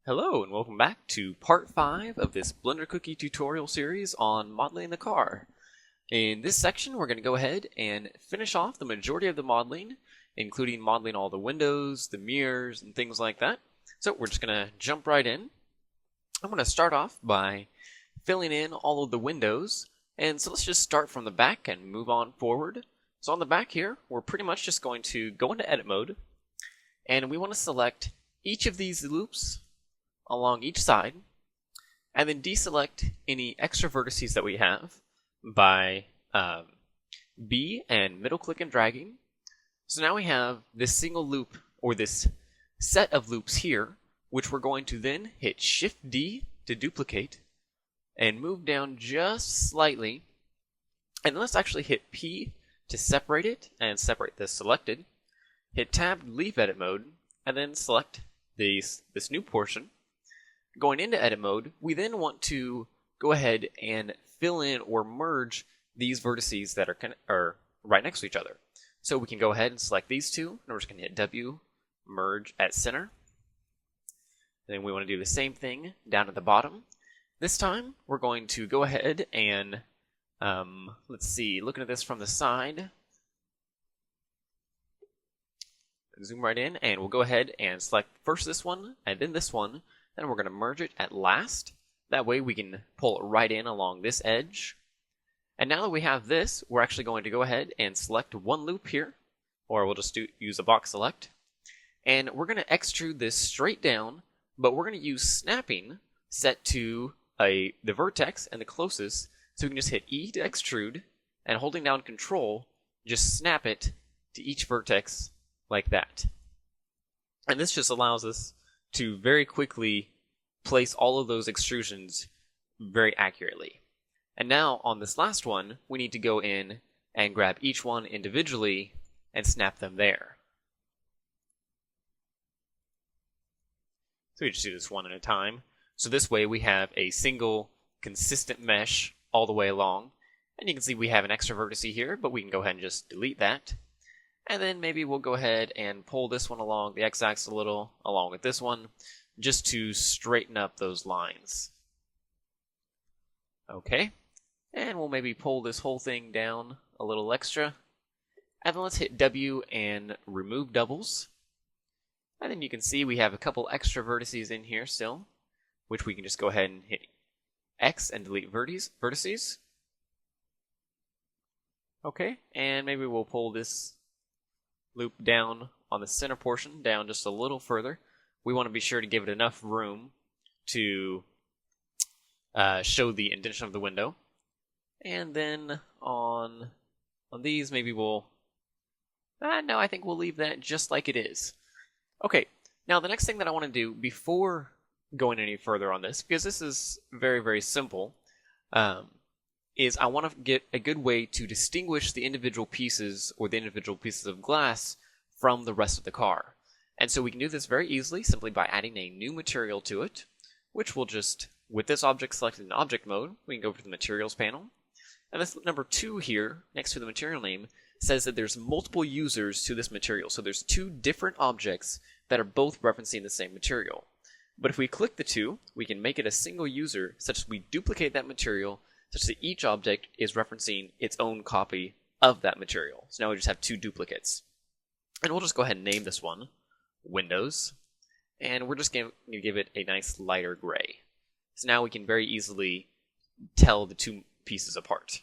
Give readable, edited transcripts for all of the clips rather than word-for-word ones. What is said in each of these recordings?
Hello and welcome back to part 5 of this Blender Cookie tutorial series on modeling the car. In this section we're going to go ahead and finish off the majority of the modeling, including modeling all the windows, the mirrors, and things like that. So we're just going to jump right in. I'm going to start off by filling in all of the windows, and so let's just start from the back and move on forward. So on the back here we're pretty much just going to go into edit mode, and we want to select each of these loops along each side, and then deselect any extra vertices that we have by B and middle click and dragging. So now we have this single loop, or this set of loops here, which we're going to then hit Shift D to duplicate and move down just slightly, and let's actually hit P to separate it and separate this selected, hit Tab to leave edit mode, and then select this new portion. Going into edit mode, we then want to go ahead and fill in or merge these vertices that are right next to each other. So we can go ahead and select these two, and we're just going to hit W, merge at center. Then we want to do the same thing down at the bottom. This time, we're going to go ahead and, let's see, looking at this from the side, zoom right in, and we'll go ahead and select first this one, and then this one. Then we're going to merge it at last. That way we can pull it right in along this edge. And now that we have this, we're actually going to go ahead and select one loop here, or we'll just use a box select. And we're going to extrude this straight down, but we're going to use snapping set to the vertex and the closest, so we can just hit E to extrude, and holding down Control, just snap it to each vertex like that. And this just allows us to very quickly place all of those extrusions very accurately. And now on this last one, we need to go in and grab each one individually and snap them there. So we just do this one at a time. So this way we have a single consistent mesh all the way along. And you can see we have an extra vertice here, but we can go ahead and just delete that. And then maybe we'll go ahead and pull this one along the x-axis a little, along with this one, just to straighten up those lines. Okay, and we'll maybe pull this whole thing down a little extra. And then let's hit W and remove doubles. And then you can see we have a couple extra vertices in here still, which we can just go ahead and hit X and delete vertices. Okay, and maybe we'll pull this loop down on the center portion, down just a little further. We want to be sure to give it enough room to show the indentation of the window. And then on these, maybe we'll... no, I think we'll leave that just like it is. Okay, now the next thing that I want to do before going any further on this, because this is very, very simple, is I want to get a good way to distinguish the individual pieces or the individual pieces of glass from the rest of the car. And so we can do this very easily simply by adding a new material to it, which will just, with this object selected in object mode, we can go over to the materials panel. And this number 2 here, next to the material name, says that there's multiple users to this material. So there's 2 different objects that are both referencing the same material. But if we click the 2, we can make it a single user such that we duplicate that material such that each object is referencing its own copy of that material. So now we just have 2 duplicates. And we'll just go ahead and name this one Windows. And we're just going to give it a nice lighter gray. So now we can very easily tell the 2 pieces apart.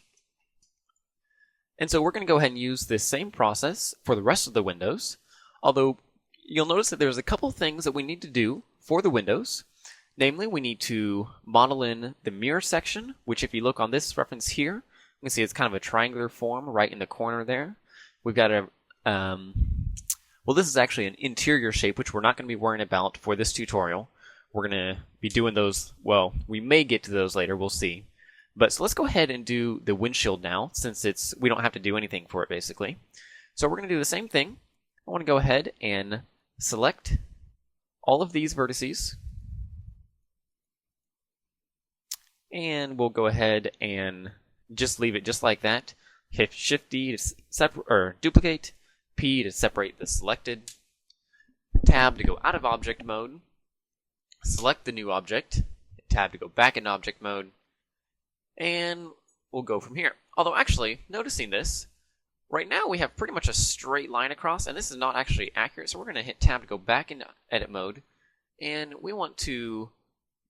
And so we're going to go ahead and use this same process for the rest of the windows. Although you'll notice that there's a couple things that we need to do for the windows. Namely, we need to model in the mirror section, which if you look on this reference here, you can see it's kind of a triangular form right in the corner there. We've got a, well, this is actually an interior shape, which we're not going to be worrying about for this tutorial. We're going to be doing those, well, we may get to those later, we'll see. But so let's go ahead and do the windshield now, since we don't have to do anything for it, basically. So we're going to do the same thing. I want to go ahead and select all of these vertices. And we'll go ahead and just leave it just like that. Hit Shift D to duplicate, P to separate the selected, Tab to go out of object mode, select the new object, hit tab to go back into object mode, and we'll go from here. Although actually, noticing this, right now we have pretty much a straight line across, and this is not actually accurate, so we're going to hit tab to go back into edit mode, and we want to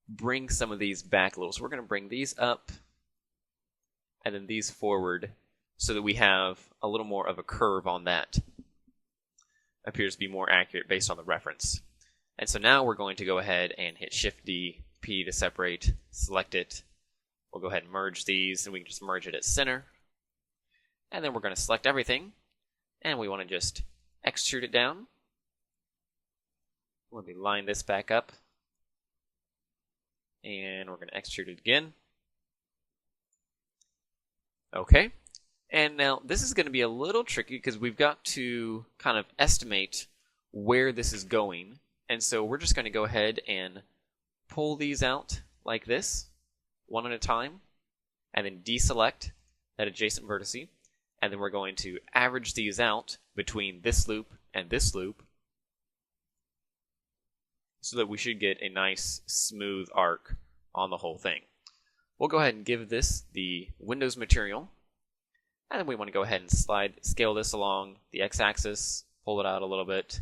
bring some of these back a little. So we're going to bring these up, and then these forward, so that we have a little more of a curve on that. Appears to be more accurate based on the reference. And so now we're going to go ahead and hit Shift D, P to separate, select it. We'll go ahead and merge these, and we can just merge it at center. And then we're going to select everything, and we want to just extrude it down. Let me line this back up, and we're going to extrude it again. Okay, and now this is going to be a little tricky because we've got to kind of estimate where this is going. And so we're just going to go ahead and pull these out like this, one at a time, and then deselect that adjacent vertice. And then we're going to average these out between this loop and this loop, so that we should get a nice smooth arc on the whole thing. We'll go ahead and give this the Windows material, and then we want to go ahead and scale this along the x-axis, pull it out a little bit,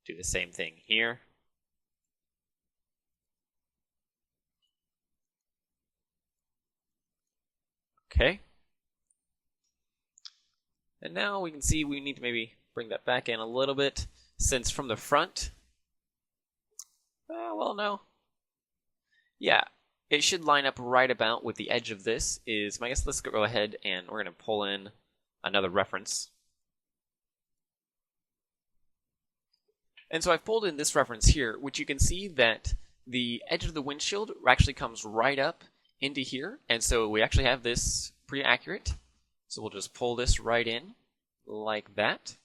do the same thing here. Okay. And now we can see we need to maybe bring that back in a little bit, since from the front, well, no. Yeah, it should line up right about with the edge of this is, I guess let's go ahead and we're going to pull in another reference. And so I've pulled in this reference here, which you can see that the edge of the windshield actually comes right up into here. And so we actually have this pretty accurate. So we'll just pull this right in like that.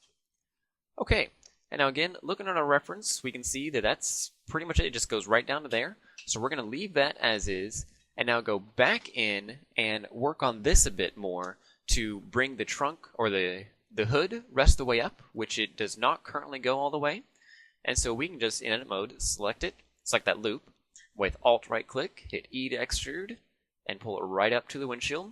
Okay, and now again, looking at our reference, we can see that that's pretty much it. It just goes right down to there. So we're going to leave that as is, and now go back in and work on this a bit more to bring the trunk or the hood rest the way up, which it does not currently go all the way. And so we can just, in edit mode, select it, select that loop, with Alt right click, hit E to extrude, and pull it right up to the windshield.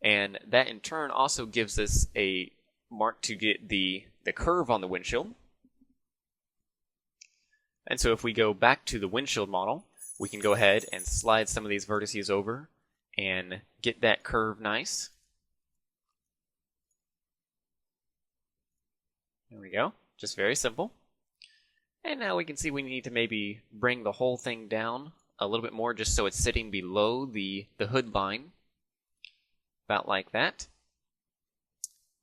And that in turn also gives us a mark to get the curve on the windshield. And so if we go back to the windshield model, we can go ahead and slide some of these vertices over and get that curve nice. There we go. Just very simple. And now we can see we need to maybe bring the whole thing down a little bit more just so it's sitting below the hood line. About like that.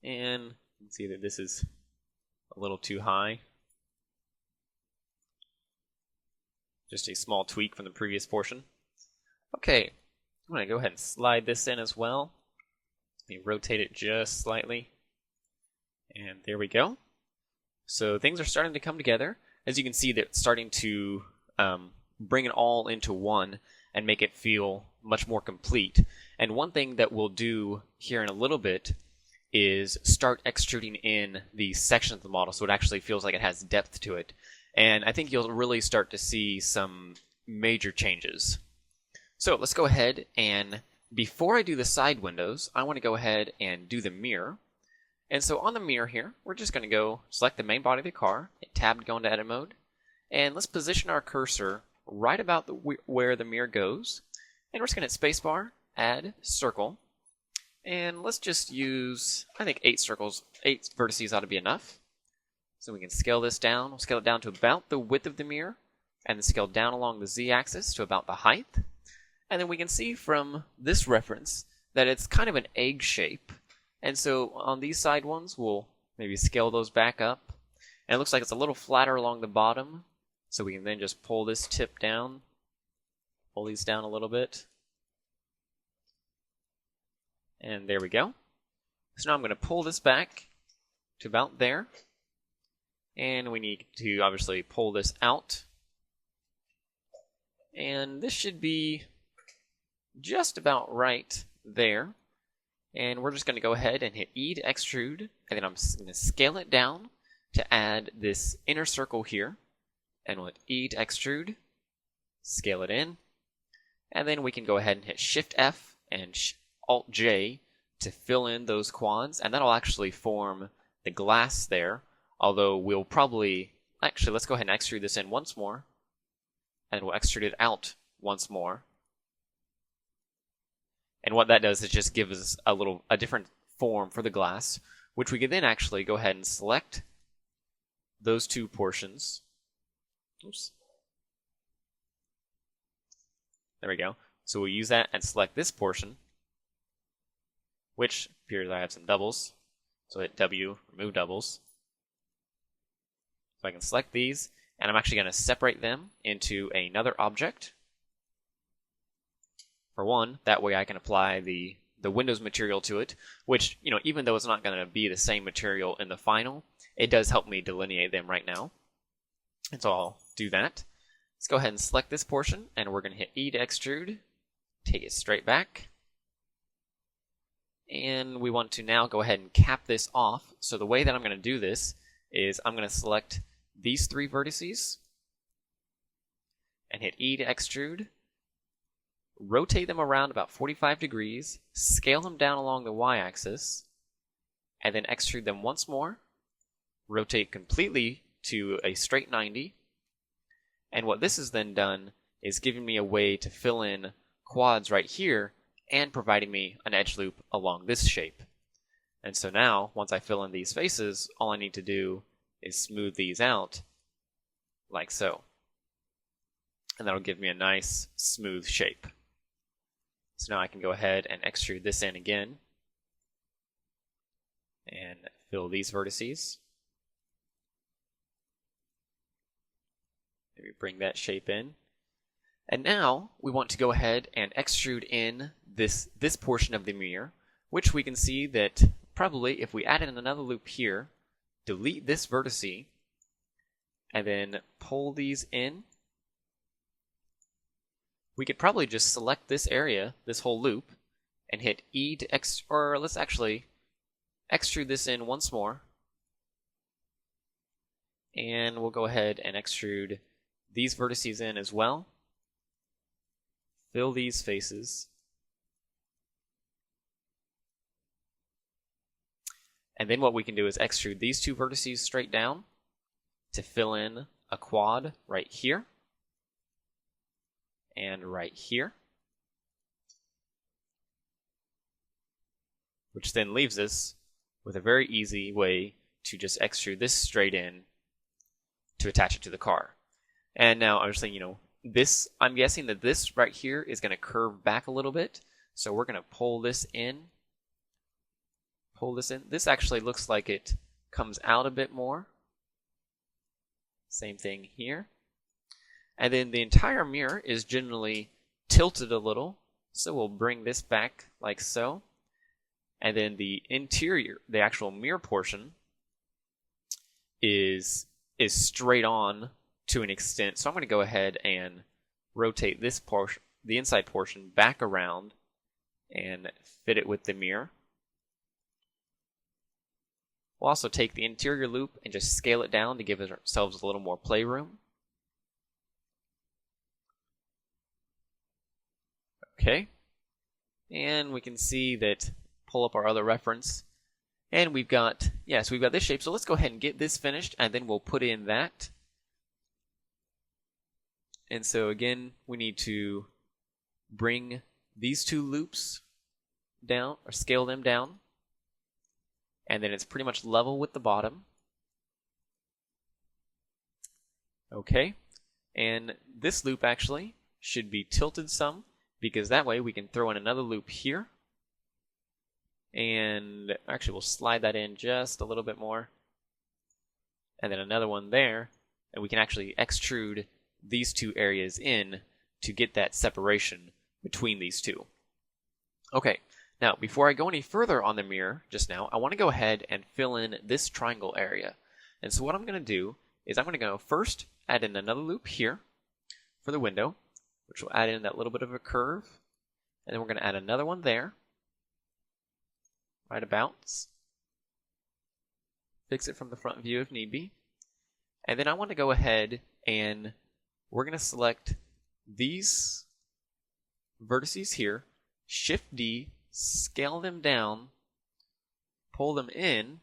And you can see that this is a little too high. Just a small tweak from the previous portion. Okay, I'm going to go ahead and slide this in as well. Let me rotate it just slightly. And there we go. So things are starting to come together. As you can see, they're starting to bring it all into one and make it feel much more complete. And one thing that we'll do here in a little bit is start extruding in the section of the model so it actually feels like it has depth to it. And I think you'll really start to see some major changes. So let's go ahead, and before I do the side windows, I want to go ahead and do the mirror. And so on the mirror here, we're just going to go select the main body of the car, hit tab to go into edit mode, and let's position our cursor right about where the mirror goes. And we're just going to hit spacebar, add circle, and let's just use, I think 8 circles, 8 vertices ought to be enough. So we can scale this down. We'll scale it down to about the width of the mirror, and then scale down along the z-axis to about the height. And then we can see from this reference that it's kind of an egg shape. And so on these side ones, we'll maybe scale those back up. And it looks like it's a little flatter along the bottom. So we can then just pull this tip down, pull these down a little bit. And there we go. So now I'm going to pull this back to about there. And we need to obviously pull this out. And this should be just about right there. And we're just going to go ahead and hit E to extrude. And then I'm going to scale it down to add this inner circle here. and we'll hit E to extrude, scale it in, and then we can go ahead and hit Shift F and Alt J to fill in those quads, and that'll actually form the glass there, although we'll probably, actually let's go ahead and extrude this in once more, and we'll extrude it out once more. And what that does is just give us a different form for the glass, which we can then actually go ahead and select those two portions. Oops. There we go. So we'll use that and select this portion, which appears I have some doubles. So hit W, remove doubles. So I can select these, and I'm actually going to separate them into another object. For one, that way I can apply the Windows material to it, which, even though it's not going to be the same material in the final, it does help me delineate them right now. And so I'll do that. Let's go ahead and select this portion, and we're going to hit E to extrude, take it straight back. And we want to now go ahead and cap this off. So the way that I'm going to do this is I'm going to select these three vertices and hit E to extrude, rotate them around about 45 degrees, scale them down along the y-axis, and then extrude them once more, rotate completely to a straight 90. And what this has then done is giving me a way to fill in quads right here and providing me an edge loop along this shape. And so now, once I fill in these faces, all I need to do is smooth these out like so. And that'll give me a nice smooth shape. So now I can go ahead and extrude this in again and fill these vertices. Maybe bring that shape in. And now we want to go ahead and extrude in this portion of the mirror, which we can see that probably if we add in another loop here, delete this vertice, and then pull these in, we could probably just select this area, this whole loop, and hit E to or let's actually extrude this in once more. And we'll go ahead and extrude these vertices in as well. Fill these faces. And then what we can do is extrude these two vertices straight down to fill in a quad right here and right here, which then leaves us with a very easy way to just extrude this straight in to attach it to the car. And now I'm just saying, I'm guessing that this right here is going to curve back a little bit. So we're going to pull this in. Pull this in. This actually looks like it comes out a bit more. Same thing here. And then the entire mirror is generally tilted a little. So we'll bring this back like so. And then the interior, the actual mirror portion, is straight on to an extent. So I'm going to go ahead and rotate this portion, the inside portion, back around and fit it with the mirror. We'll also take the interior loop and just scale it down to give ourselves a little more playroom. Okay. And we can see that, pull up our other reference, and we've got this shape. So let's go ahead and get this finished, and then we'll put in that. And so again, we need to bring these two loops down, or scale them down. And then it's pretty much level with the bottom. Okay. And this loop actually should be tilted some, because that way we can throw in another loop here. And actually we'll slide that in just a little bit more. And then another one there. And we can actually extrude these two areas in to get that separation between these two. Okay, now before I go any further on the mirror just now, I want to go ahead and fill in this triangle area. And so what I'm going to do is I'm going to go first add in another loop here for the window, which will add in that little bit of a curve. And then we're going to add another one there, right about. Fix it from the front view if need be. And then I want to go ahead and we're going to select these vertices here, Shift D, scale them down, pull them in,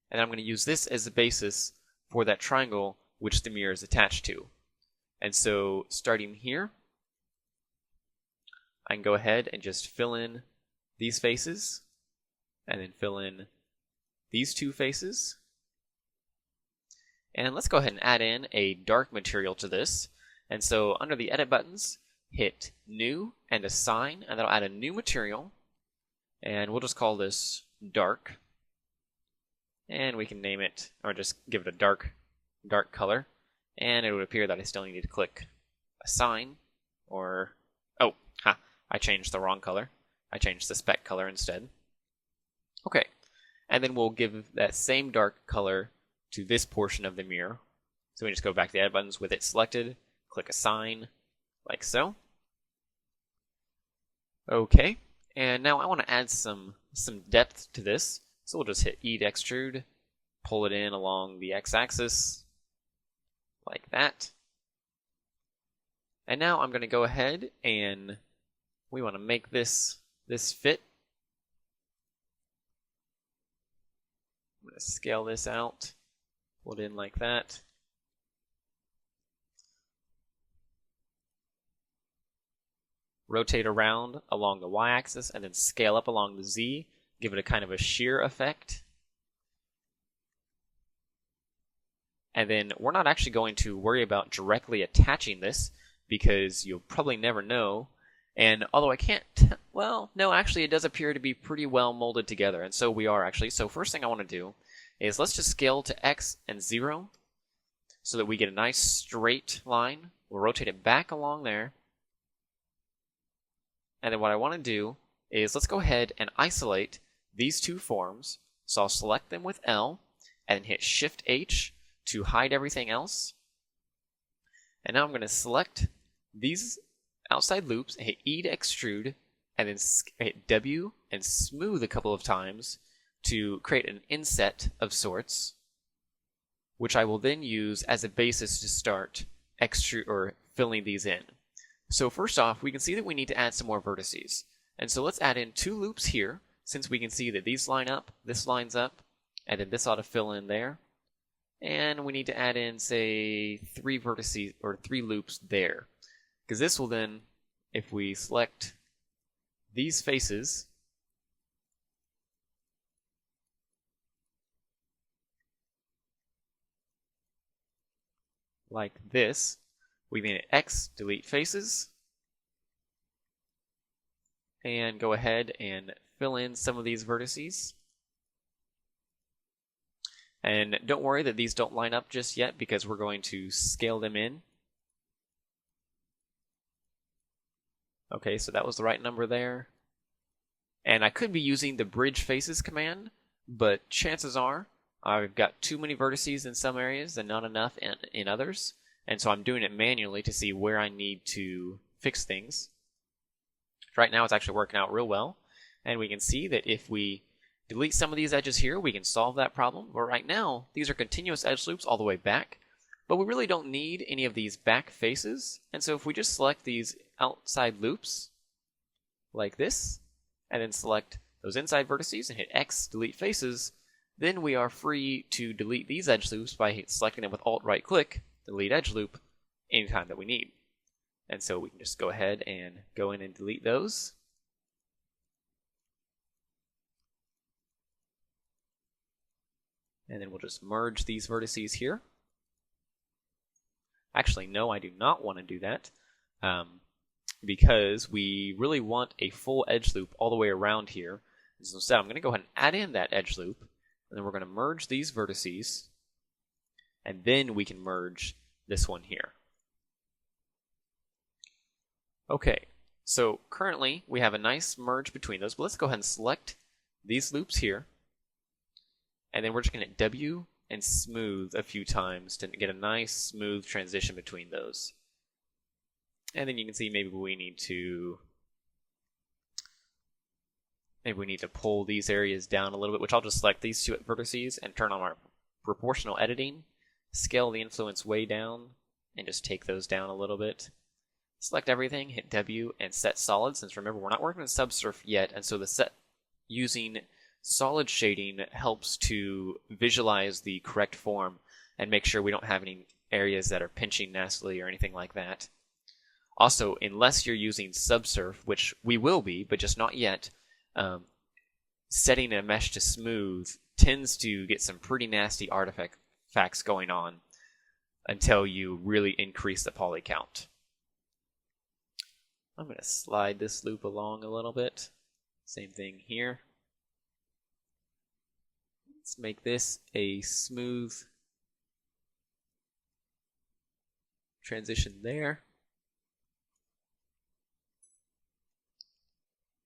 and I'm going to use this as the basis for that triangle which the mirror is attached to. And so starting here, I can go ahead and just fill in these faces, and then fill in these two faces. And let's go ahead and add in a dark material to this. And so under the edit buttons, hit new and assign, and that'll add a new material. And we'll just call this dark. And we can name it, or just give it a dark color. And it would appear that I still need to click assign, or, I changed the wrong color. I changed the spec color instead. Okay, and then we'll give that same dark color to this portion of the mirror. So we just go back to the edit buttons with it selected, click assign, like so. Okay, and now I want to add some depth to this. So we'll just hit E to extrude, pull it in along the x-axis, like that. And now I'm going to go ahead and we want to make this fit. I'm going to scale this out, pull it in like that. Rotate around along the y-axis and then scale up along the z, give it a kind of a shear effect. And then we're not actually going to worry about directly attaching this because you'll probably never know. And although I can't, well, no, actually it does appear to be pretty well molded together. And so we are actually. So first thing I want to do is let's just scale to x and 0 so that we get a nice straight line. We'll rotate it back along there. And then what I want to do is let's go ahead and isolate these two forms. So I'll select them with L and hit Shift H to hide everything else. And now I'm going to select these outside loops, hit E to extrude, and then hit W and smooth a couple of times to create an inset of sorts, which I will then use as a basis to start filling these in. So first off, we can see that we need to add some more vertices. And so let's add in 2 loops here, since we can see that these line up, this lines up, and then this ought to fill in there. And we need to add in, say, 3 vertices, or 3 loops there. Because this will then, if we select these faces, like this, we can hit X, delete faces, and go ahead and fill in some of these vertices. And don't worry that these don't line up just yet because we're going to scale them in. Okay, so that was the right number there. And I could be using the bridge faces command, but chances are I've got too many vertices in some areas and not enough in others. And so I'm doing it manually to see where I need to fix things. Right now it's actually working out real well. And we can see that if we delete some of these edges here, we can solve that problem. But right now, these are continuous edge loops all the way back. But we really don't need any of these back faces. And so if we just select these outside loops, like this, and then select those inside vertices and hit X, delete faces, then we are free to delete these edge loops by selecting them with Alt right click, delete edge loop, anytime that we need. And so we can just go ahead and go in and delete those. And then we'll just merge these vertices here. Actually, no, I do not want to do that because we really want a full edge loop all the way around here. And so instead, I'm going to go ahead and add in that edge loop, and then we're going to merge these vertices, and then we can merge this one here. Okay, so currently we have a nice merge between those, but let's go ahead and select these loops here, and then we're just going to hit W and smooth a few times to get a nice smooth transition between those. And then you can see maybe we need to pull these areas down a little bit, which I'll just select these 2 vertices and turn on our proportional editing scale the influence way down and just take those down a little bit. Select everything, hit W, and set solid, since remember we're not working with subsurf yet, and so the set using solid shading helps to visualize the correct form and make sure we don't have any areas that are pinching nastily or anything like that. Also, unless you're using subsurf, which we will be, but just not yet, setting a mesh to smooth tends to get some pretty nasty artifacts going on until you really increase the poly count. I'm going to slide this loop along a little bit. Same thing here. Let's make this a smooth transition there.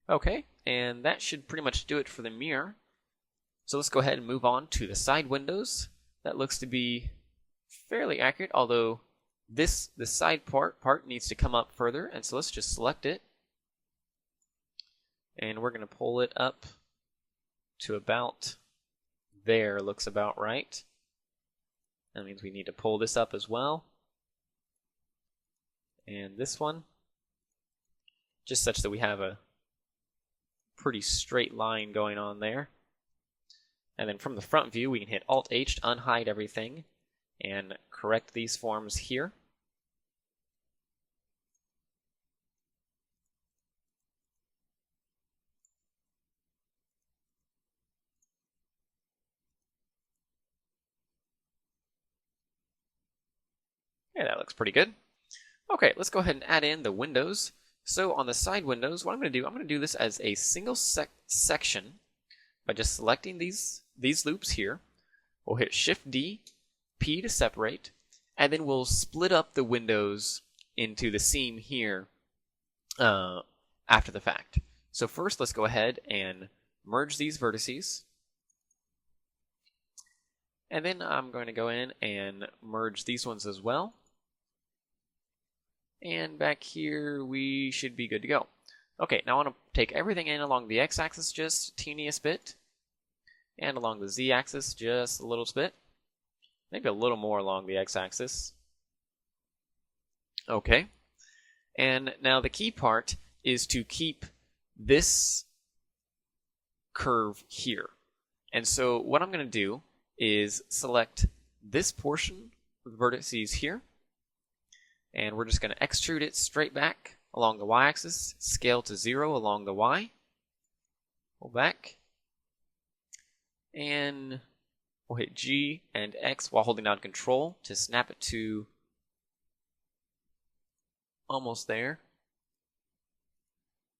Okay, and that should pretty much do it for the mirror. So let's go ahead and move on to the side windows. That looks to be fairly accurate, although the side part needs to come up further, and so let's just select it. And we're going to pull it up to about there, looks about right. That means we need to pull this up as well. And this one, just such that we have a pretty straight line going on there. And then from the front view, we can hit Alt-H to unhide everything and correct these forms here. Yeah, that looks pretty good. Okay, let's go ahead and add in the windows. So on the side windows, what I'm going to do this as a single section by just selecting these loops here. We'll hit Shift D, P to separate, and then we'll split up the windows into the seam here after the fact. So first, let's go ahead and merge these vertices. And then I'm going to go in and merge these ones as well. And back here, we should be good to go. Okay, now I want to take everything in along the x-axis just a teeniest bit, and along the z-axis just a little bit. Maybe a little more along the x-axis. Okay. And now the key part is to keep this curve here. And so what I'm going to do is select this portion of the vertices here, and we're just going to extrude it straight back along the y-axis, scale to 0 along the y, pull back, and we'll hit G and X while holding down Control to snap it to almost there.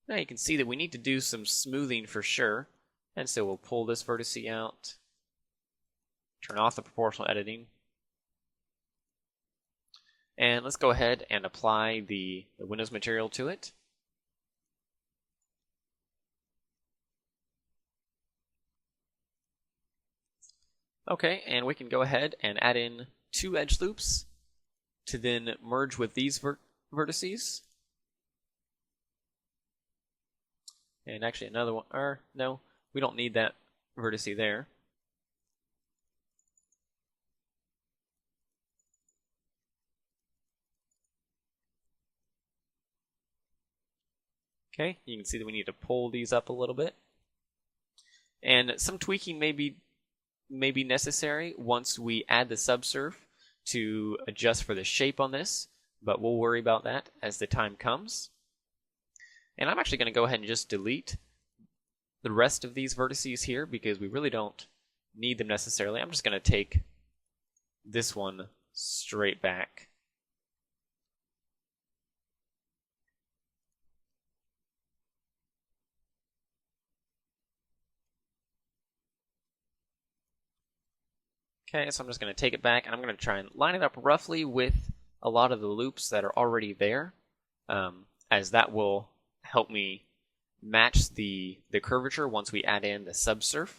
Now you can see that we need to do some smoothing for sure, and so we'll pull this vertice out, turn off the proportional editing, and let's go ahead and apply the Windows material to it. Okay, and we can go ahead and add in 2 edge loops to then merge with these vertices. And actually another one, or no, we don't need that vertice there. Okay, you can see that we need to pull these up a little bit. And some tweaking may be necessary once we add the subsurf to adjust for the shape on this, but we'll worry about that as the time comes. And I'm actually going to go ahead and just delete the rest of these vertices here because we really don't need them necessarily. I'm just going to take this one straight back. Okay, so I'm just going to take it back, and I'm going to try and line it up roughly with a lot of the loops that are already there, as that will help me match the curvature once we add in the subsurf.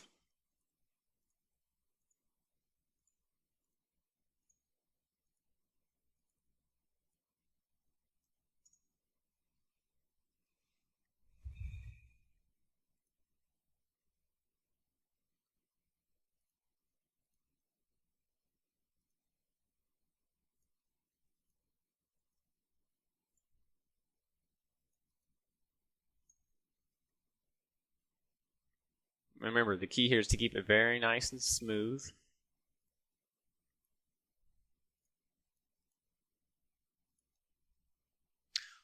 Remember, the key here is to keep it very nice and smooth.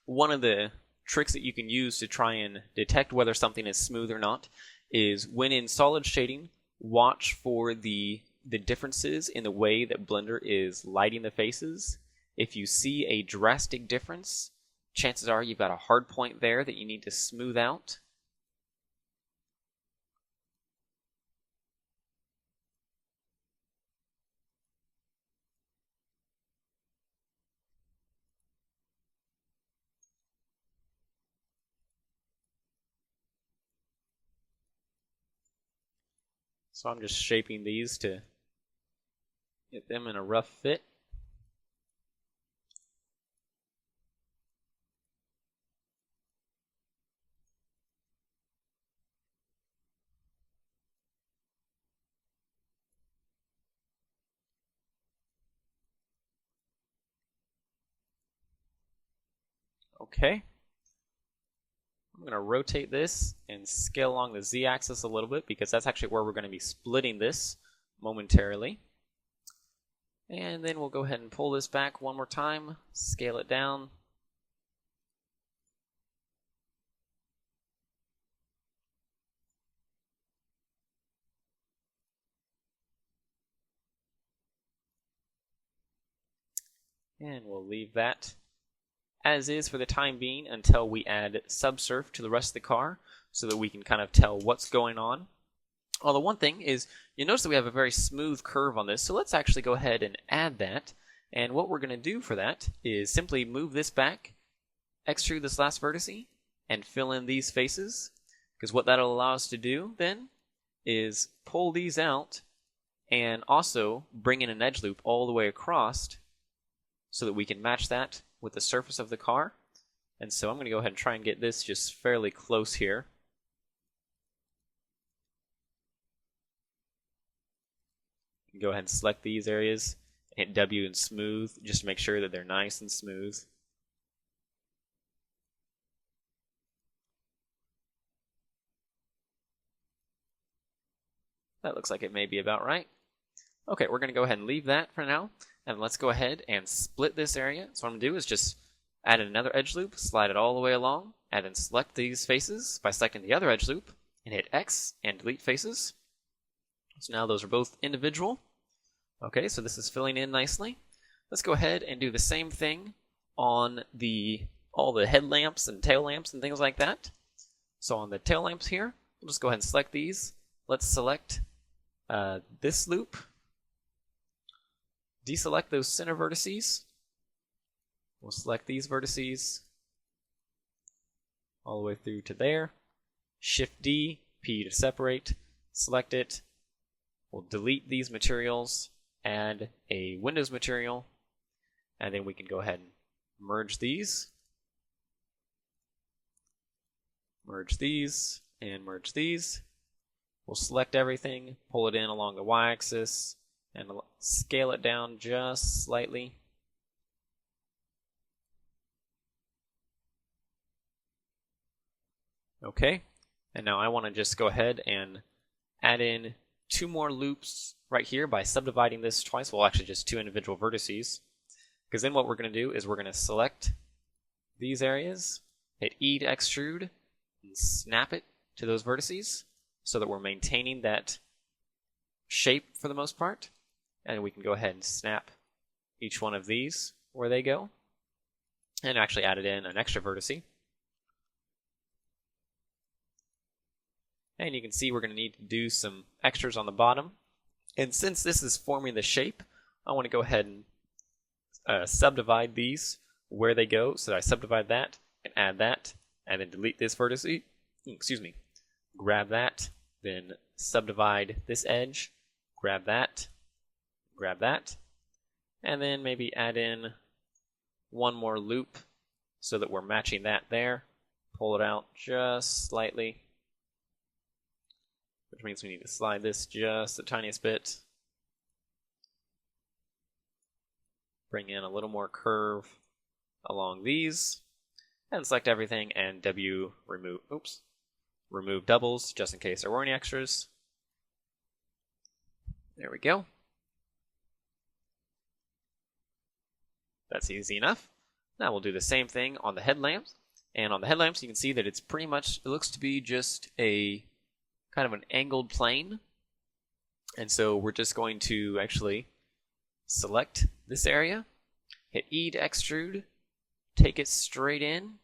One of the tricks that you can use to try and detect whether something is smooth or not is when in solid shading, watch for the differences in the way that Blender is lighting the faces. If you see a drastic difference, chances are you've got a hard point there that you need to smooth out. So I'm just shaping these to get them in a rough fit. Okay. I'm going to rotate this and scale along the z-axis a little bit because that's actually where we're going to be splitting this momentarily. And then we'll go ahead and pull this back one more time, scale it down. And we'll leave that as is for the time being until we add subsurf to the rest of the car so that we can kind of tell what's going on. Although one thing is, you notice that we have a very smooth curve on this, so let's actually go ahead and add that. And what we're going to do for that is simply move this back, extrude this last vertice, and fill in these faces. Because what that'll allow us to do then is pull these out and also bring in an edge loop all the way across so that we can match that with the surface of the car. And so I'm going to go ahead and try and get this just fairly close here. Go ahead and select these areas, hit W and smooth, just to make sure that they're nice and smooth. That looks like it may be about right. Okay, we're going to go ahead and leave that for now, and let's go ahead and split this area. So what I'm going to do is just add another edge loop, slide it all the way along, and then select these faces by selecting the other edge loop, and hit X and delete faces. So now those are both individual. Okay, so this is filling in nicely. Let's go ahead and do the same thing on all the headlamps and tail lamps and things like that. So on the tail lamps here, we'll just go ahead and select these. Let's select this loop. Deselect those center vertices. We'll select these vertices all the way through to there. Shift D, P to separate. Select it. We'll delete these materials, add a Windows material, and then we can go ahead and merge these. Merge these and merge these. We'll select everything, pull it in along the y-axis, and scale it down just slightly. Okay, and now I want to just go ahead and add in 2 more loops right here by subdividing this twice. Well, actually just 2 individual vertices. Because then what we're going to do is we're going to select these areas, hit E to extrude, and snap it to those vertices so that we're maintaining that shape for the most part. And we can go ahead and snap each one of these where they go. And actually added in an extra vertice. And you can see we're going to need to do some extras on the bottom. And since this is forming the shape, I want to go ahead and subdivide these where they go. So I subdivide that and add that, and then delete this vertice. Excuse me. Grab that, then subdivide this edge, grab that, and then maybe add in 1 more loop so that we're matching that there. Pull it out just slightly, which means we need to slide this just the tiniest bit. Bring in a little more curve along these, and select everything and W remove. Oops. remove doubles just in case there were any extras. There we go. That's easy enough. Now we'll do the same thing on the headlamps. And on the headlamps, you can see that it's pretty much, it looks to be just a kind of an angled plane. And so we're just going to actually select this area, hit E to extrude, take it straight in,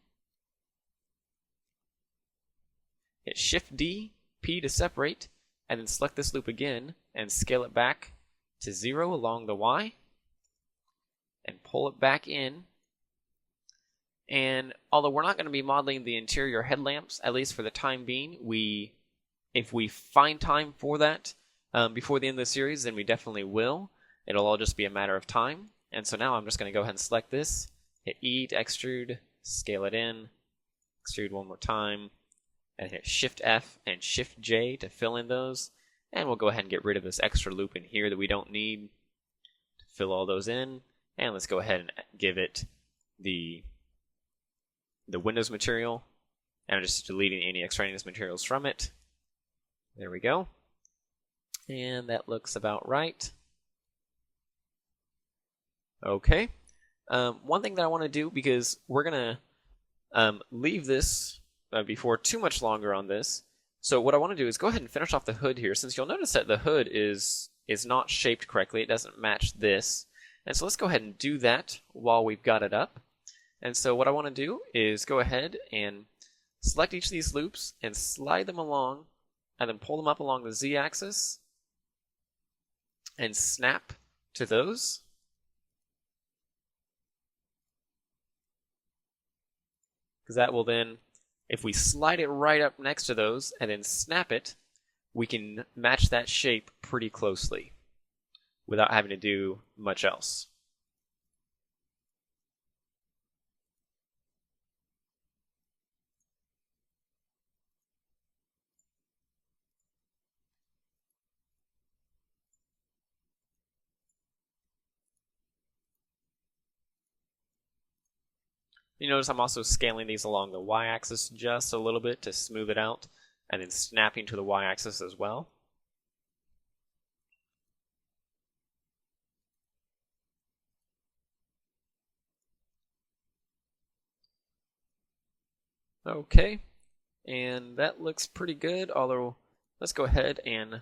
hit Shift D, P to separate, and then select this loop again and scale it back to 0 along the Y and pull it back in. And although we're not going to be modeling the interior headlamps, at least for the time being, if we find time for that before the end of the series, then we definitely will. It'll all just be a matter of time. And so now I'm just going to go ahead and select this, hit E to extrude, scale it in, extrude one more time, and hit Shift F and Shift J to fill in those. And we'll go ahead and get rid of this extra loop in here that we don't need to fill all those in. And let's go ahead and give it the Windows material. And I'm just deleting any extraneous materials from it. There we go. And that looks about right. Okay. One thing that I want to do, because we're going to leave this before too much longer on this. So what I want to do is go ahead and finish off the hood here, since you'll notice that the hood is not shaped correctly. It doesn't match this. And so let's go ahead and do that while we've got it up. And so what I want to do is go ahead and select each of these loops and slide them along, and then pull them up along the Z-axis and snap to those. Because that will then, if we slide it right up next to those and then snap it, we can match that shape pretty closely without having to do much else. You notice I'm also scaling these along the Y-axis just a little bit to smooth it out, and then snapping to the Y-axis as well. Okay, and that looks pretty good, although let's go ahead and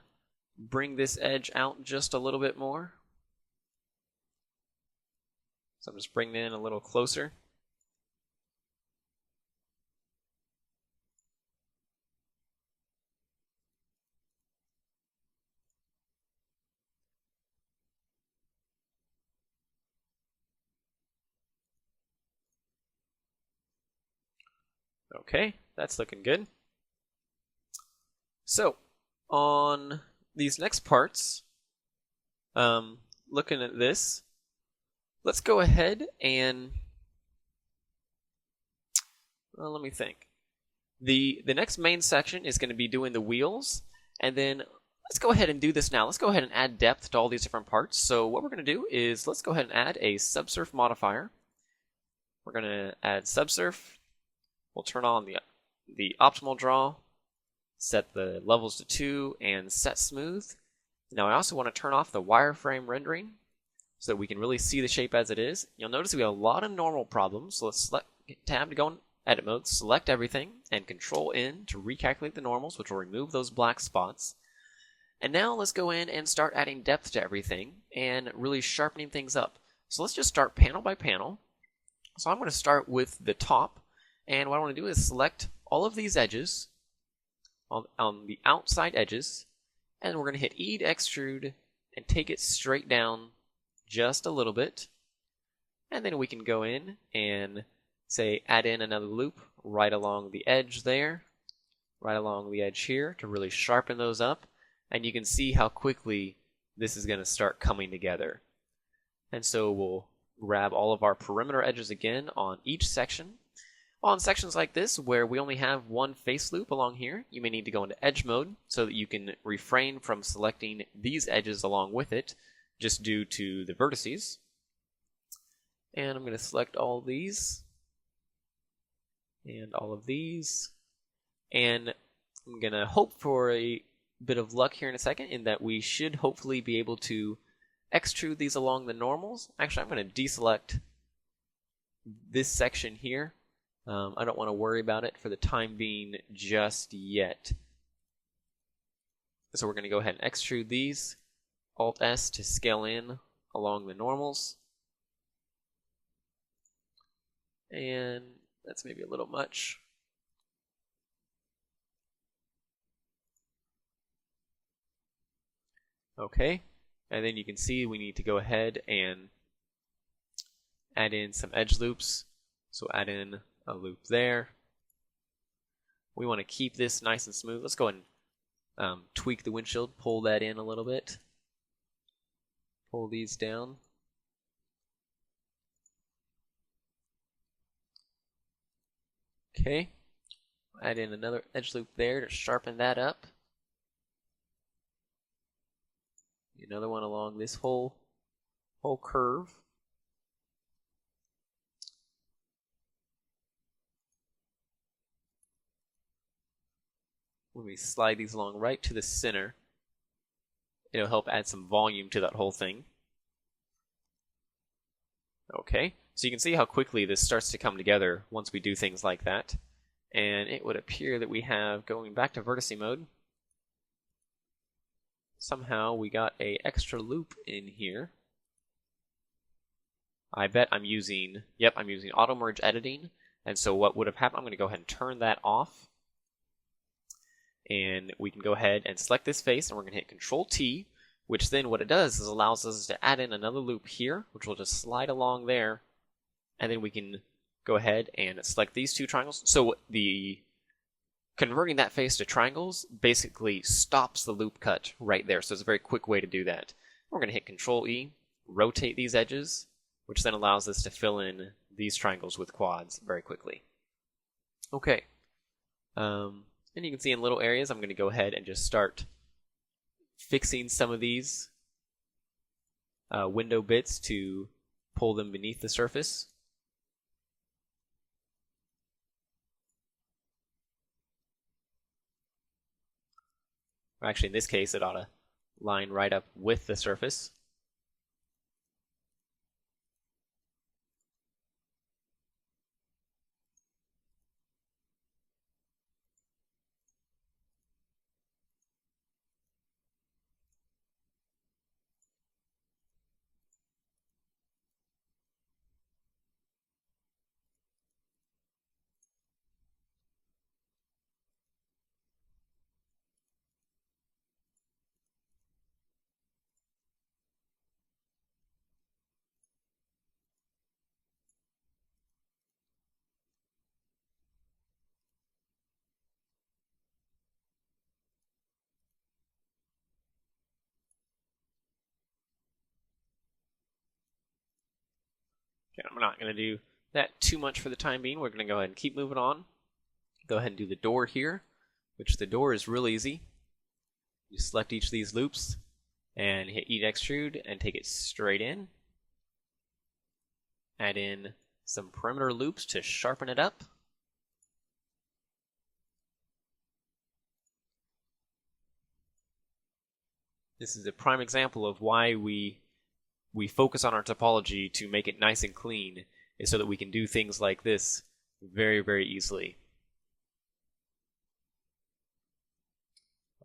bring this edge out just a little bit more. So I'm just bringing it in a little closer. Okay, that's looking good. So, on these next parts, looking at this, let's go ahead and, well, let me think. The next main section is going to be doing the wheels, and then let's go ahead and do this now. Let's go ahead and add depth to all these different parts. So what we're going to do is let's go ahead and add a subsurf modifier. We're going to add subsurf. We'll turn on the optimal draw, set the levels to 2, and set smooth. Now I also want to turn off the wireframe rendering so that we can really see the shape as it is. You'll notice we have a lot of normal problems, so let's select tab to go in edit mode, select everything, and Control N to recalculate the normals, which will remove those black spots. And now let's go in and start adding depth to everything and really sharpening things up. So let's just start panel by panel. So I'm going to start with the top. And what I want to do is select all of these edges on the outside edges, and we're going to hit E to extrude and take it straight down just a little bit. And then we can go in and say add in another loop right along the edge there, right along the edge here to really sharpen those up. And you can see how quickly this is going to start coming together. And so we'll grab all of our perimeter edges again on each section. On sections like this, where we only have one face loop along here, you may need to go into edge mode so that you can refrain from selecting these edges along with it, just due to the vertices. And I'm going to select all these, and all of these. And I'm going to hope for a bit of luck here in a second in that we should hopefully be able to extrude these along the normals. Actually, I'm going to deselect this section here. I don't want to worry about it for the time being just yet. So we're going to go ahead and extrude these. Alt-S to scale in along the normals. And that's maybe a little much. Okay, and then you can see we need to go ahead and add in some edge loops. So add in a loop there. We want to keep this nice and smooth. Let's go ahead and tweak the windshield, pull that in a little bit. Pull these down. Okay, add in another edge loop there to sharpen that up. Another one along this whole curve. When we slide these along right to the center, it'll help add some volume to that whole thing. Okay, so you can see how quickly this starts to come together once we do things like that. And it would appear that we have, going back to vertice mode, somehow we got an extra loop in here. I bet I'm using, I'm using auto merge editing. And so what would have happened, I'm going to go ahead and turn that off. And we can go ahead and select this face, and we're going to hit Control T, which then what it does is allows us to add in another loop here, which will just slide along there. And then we can go ahead and select these two triangles. So the converting that face to triangles basically stops the loop cut right there. So it's a very quick way to do that. We're going to hit Control E, rotate these edges, which then allows us to fill in these triangles with quads very quickly. Okay. And you can see in little areas, I'm going to go ahead and just start fixing some of these window bits to pull them beneath the surface. Or actually, in this case, it ought to line right up with the surface. Okay, I'm not going to do that too much for the time being. We're going to go ahead and keep moving on. Go ahead and do the door here, which the door is real easy. You select each of these loops and hit E to extrude and take it straight in. Add in some perimeter loops to sharpen it up. This is a prime example of why we focus on our topology to make it nice and clean, is so that we can do things like this very, very easily.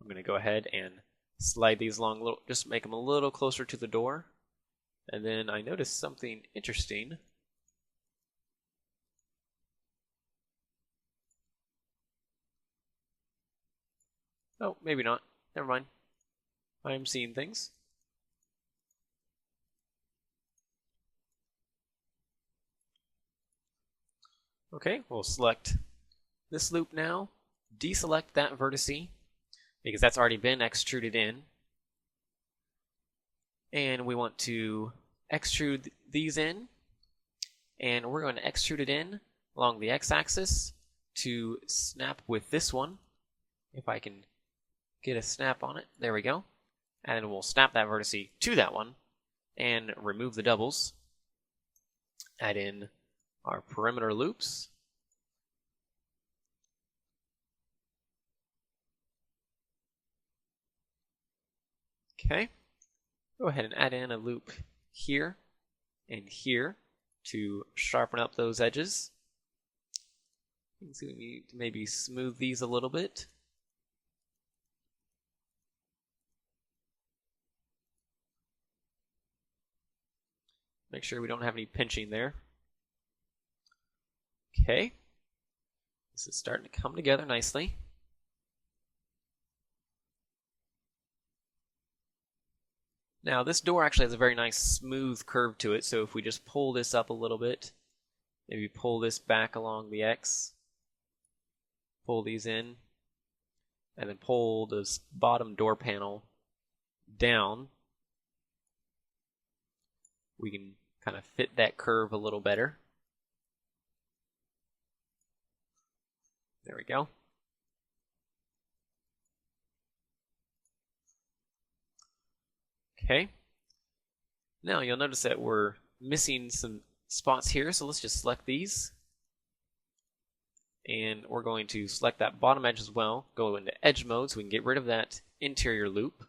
I'm going to go ahead and slide these along a little, just make them a little closer to the door. And then I noticed something interesting. Oh, maybe not. Never mind. I'm seeing things. Okay, we'll select this loop now, deselect that vertice, because that's already been extruded in. And we want to extrude these in, and we're going to extrude it in along the x-axis to snap with this one. If I can get a snap on it, there we go. And we'll snap that vertice to that one and remove the doubles. Add in our perimeter loops. Okay, go ahead and add in a loop here and here to sharpen up those edges. You can see we need to maybe smooth these a little bit. Make sure we don't have any pinching there. Okay, this is starting to come together nicely. Now this door actually has a very nice smooth curve to it, so if we just pull this up a little bit, maybe pull this back along the X, pull these in, and then pull this bottom door panel down, we can kind of fit that curve a little better. There we go. Okay. Now you'll notice that we're missing some spots here, so let's just select these. And we're going to select that bottom edge as well, go into edge mode so we can get rid of that interior loop.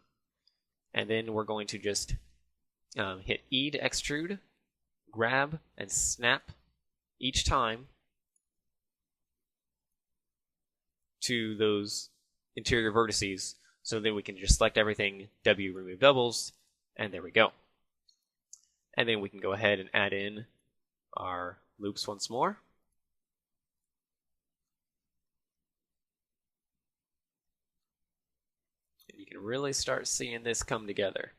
And then we're going to just hit E to extrude, grab, and snap each time to those interior vertices. So then we can just select everything, W, remove doubles, and there we go. And then we can go ahead and add in our loops once more. And you can really start seeing this come together.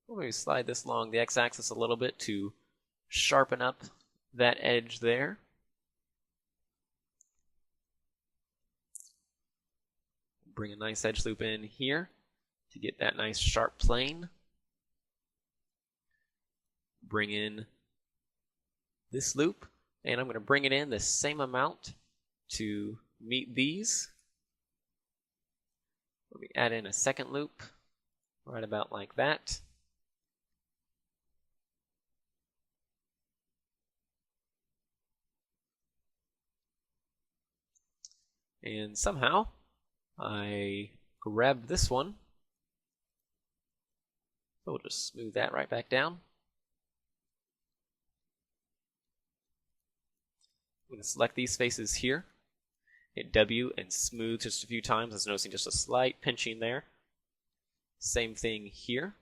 We'll maybe slide this along the x-axis a little bit to sharpen up that edge there. Bring a nice edge loop in here to get that nice sharp plane. Bring in this loop, and I'm going to bring it in the same amount to meet these. Let me add in a second loop, right about like that. And somehow I grabbed this one. So we'll just smooth that right back down. I'm going to select these faces here, hit W and smooth just a few times. I was noticing just a slight pinching there. Same thing here.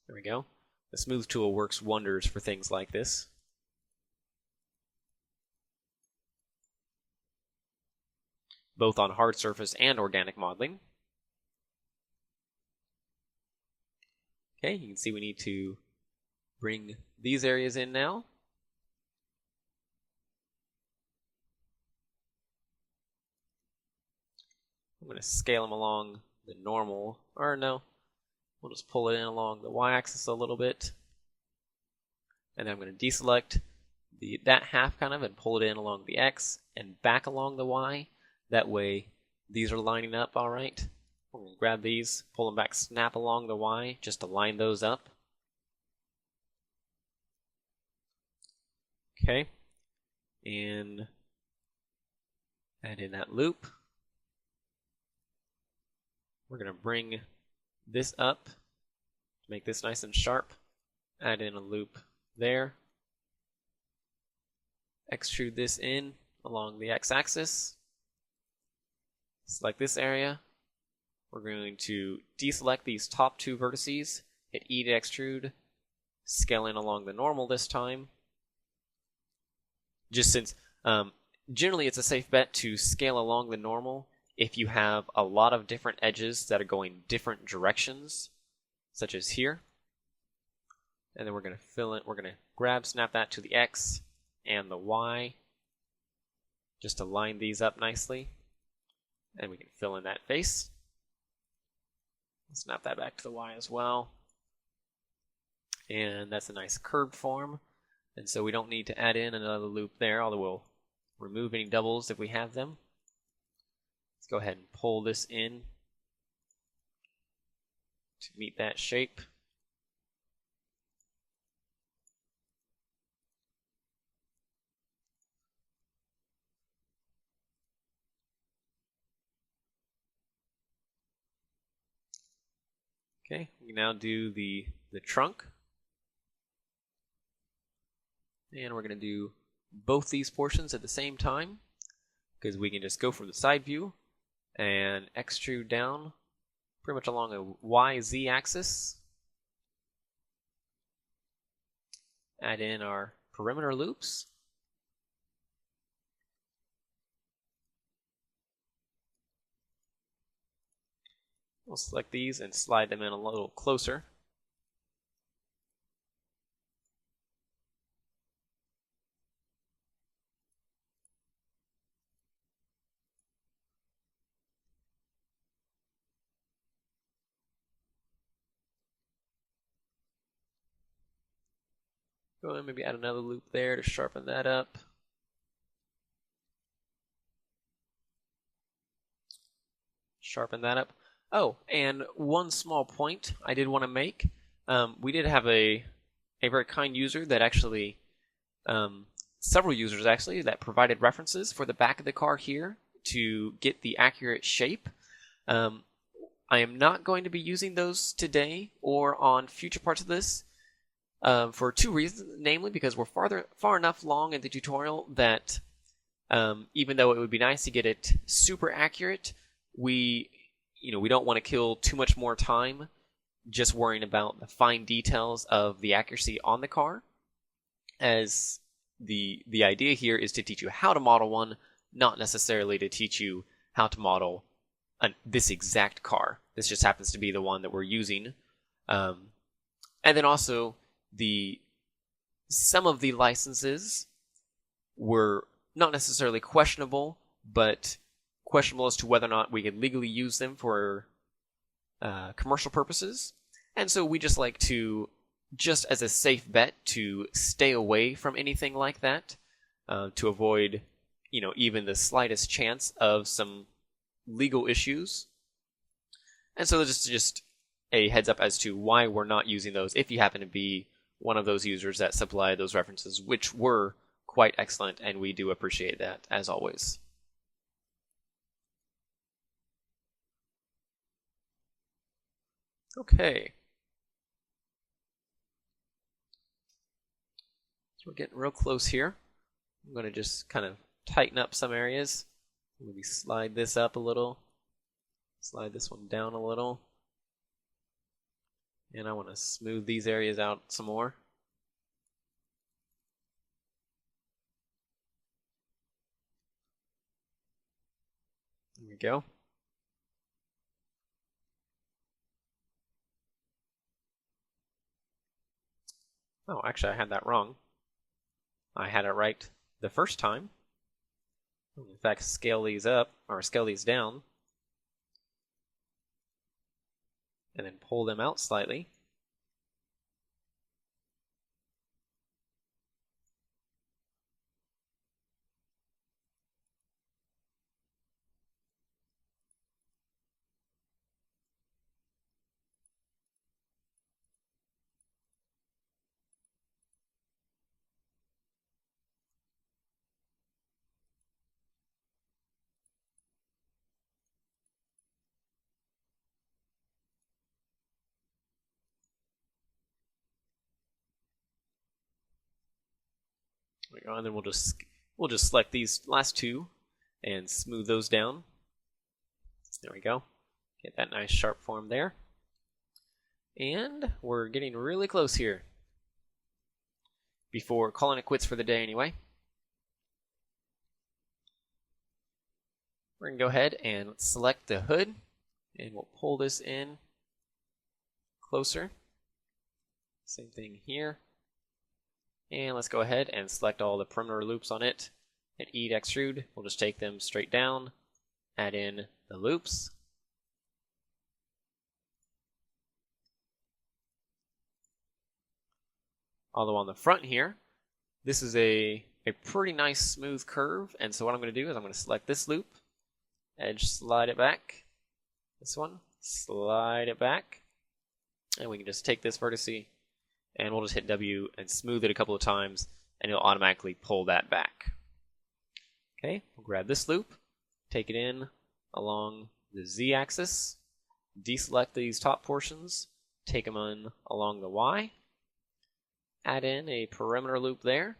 There we go. The smooth tool works wonders for things like this. Both on hard surface and organic modeling. Okay, you can see we need to bring these areas in now. I'm going to scale them along the normal, or no, we'll just pull it in along the y-axis a little bit. And then I'm going to deselect that half kind of and pull it in along the x and back along the y. That way these are lining up all right. We're going to grab these, pull them back, snap along the y just to line those up. Okay, and add in that loop. We're going to bring this up to make this nice and sharp. Add in a loop there. Extrude this in along the x-axis. Select this area. We're going to deselect these top two vertices, hit E to extrude, scale in along the normal this time. Just since generally it's a safe bet to scale along the normal if you have a lot of different edges that are going different directions, such as here. And then we're going to fill it, we're going to grab, snap that to the X and the Y, just to line these up nicely. And we can fill in that face. Snap that back to the Y as well. And that's a nice curved form. And so we don't need to add in another loop there, although we'll remove any doubles if we have them. Let's go ahead and pull this in to meet that shape. Okay, we now do the trunk. And we're going to do both these portions at the same time, because we can just go from the side view and extrude down pretty much along a YZ axis. Add in our perimeter loops. We'll select these and slide them in a little closer. Go ahead and maybe add another loop there to sharpen that up. Sharpen that up. Oh, and one small point I did want to make. We did have a very kind user that actually, several users actually, that provided references for the back of the car here to get the accurate shape. I am not going to be using those today or on future parts of this for two reasons. Namely, because we're far enough along in the tutorial that even though it would be nice to get it super accurate, we don't want to kill too much more time just worrying about the fine details of the accuracy on the car, as the idea here is to teach you how to model one, not necessarily to teach you how to model this exact car. This just happens to be the one that we're using. And then also, some of the licenses were not necessarily questionable, but questionable as to whether or not we could legally use them for commercial purposes. And so we just like to, just as a safe bet, to stay away from anything like that, to avoid, even the slightest chance of some legal issues. And so this is just a heads up as to why we're not using those, if you happen to be one of those users that supplied those references, which were quite excellent, and we do appreciate that, as always. Okay. So we're getting real close here. I'm going to just kind of tighten up some areas. Maybe slide this up a little. Slide this one down a little. And I want to smooth these areas out some more. There we go. Oh, actually, I had that wrong. I had it right the first time. In fact, scale these up, or scale these down, and then pull them out slightly. There we go, and then we'll just select these last two and smooth those down. There we go. Get that nice sharp form there. And we're getting really close here. Before calling it quits for the day anyway. We're going to go ahead and select the hood, and we'll pull this in closer. Same thing here. And let's go ahead and select all the perimeter loops on it. Hit E to extrude. We'll just take them straight down, add in the loops. Although on the front here, this is a pretty nice smooth curve, and so what I'm going to do is I'm going to select this loop, edge slide it back, this one, slide it back, and we can just take this vertice, and we'll just hit W and smooth it a couple of times, and it'll automatically pull that back. Okay, we'll grab this loop, take it in along the Z-axis, deselect these top portions, take them on along the Y. Add in a perimeter loop there.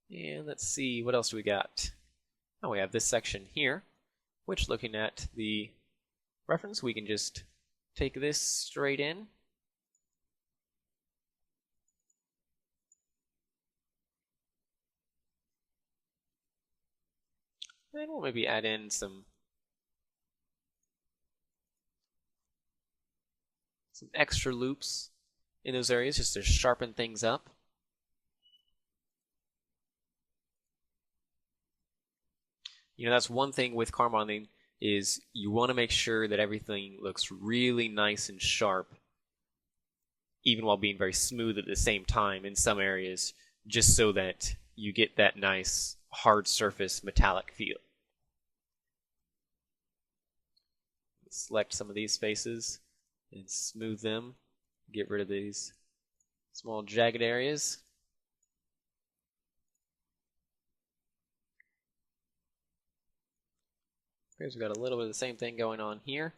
And let's see, what else do we got? Oh, we have this section here, which, looking at the reference, we can just take this straight in. And we'll maybe add in some extra loops in those areas just to sharpen things up. You know, that's one thing with car modeling, is you want to make sure that everything looks really nice and sharp, even while being very smooth at the same time in some areas, just so that you get that nice hard surface metallic feel. Select some of these faces and smooth them. Get rid of these small jagged areas. Okay, so we've got a little bit of the same thing going on here.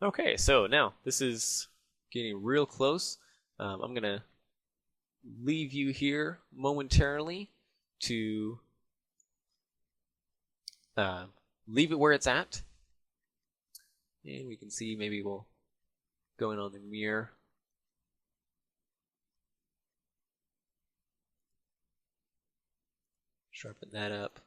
Okay, so now this is getting real close. I'm going to leave you here momentarily to leave it where it's at. And we can see, maybe we'll go in on the mirror. Sharpen that up.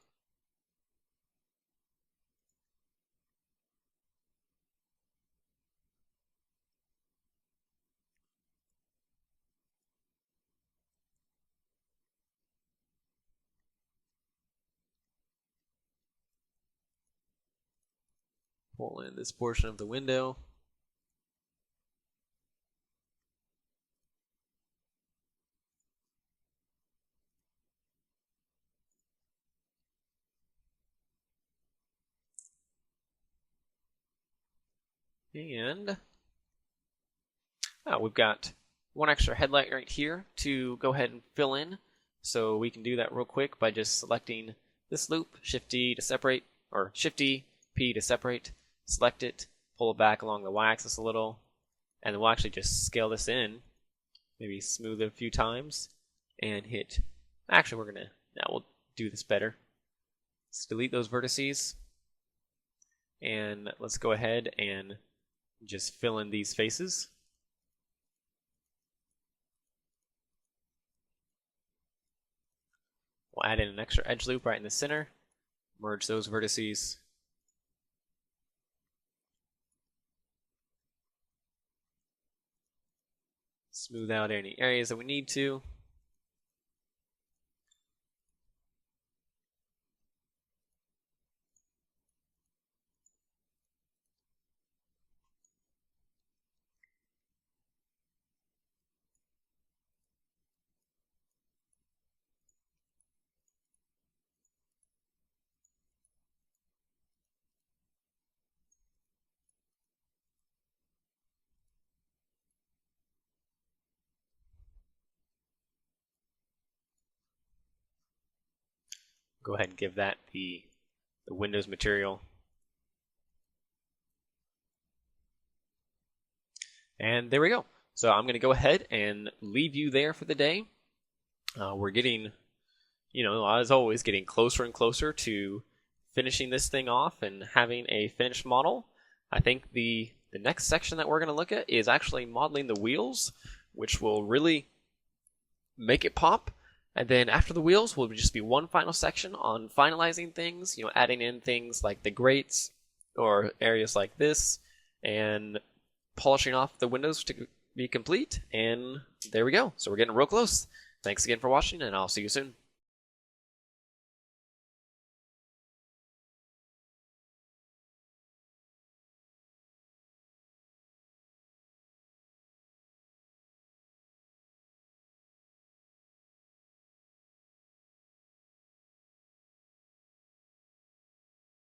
Pull in this portion of the window. And we've got one extra headlight right here to go ahead and fill in. So we can do that real quick by just selecting this loop, Shift-D to separate, or Shift-D, P to separate. Select it, pull it back along the y-axis a little, and then we'll actually just scale this in, maybe smooth it a few times, and hit. Actually, we'll do this better. Let's delete those vertices, and let's go ahead and just fill in these faces. We'll add in an extra edge loop right in the center, merge those vertices. Smooth out any areas that we need to. Go ahead and give that the Windows material. And there we go. So I'm going to go ahead and leave you there for the day. We're getting, as always, getting closer and closer to finishing this thing off and having a finished model. I think the next section that we're going to look at is actually modeling the wheels, which will really make it pop. And then after the wheels will just be one final section on finalizing things, adding in things like the grates or areas like this, and polishing off the windows to be complete. And there we go. So we're getting real close. Thanks again for watching, and I'll see you soon.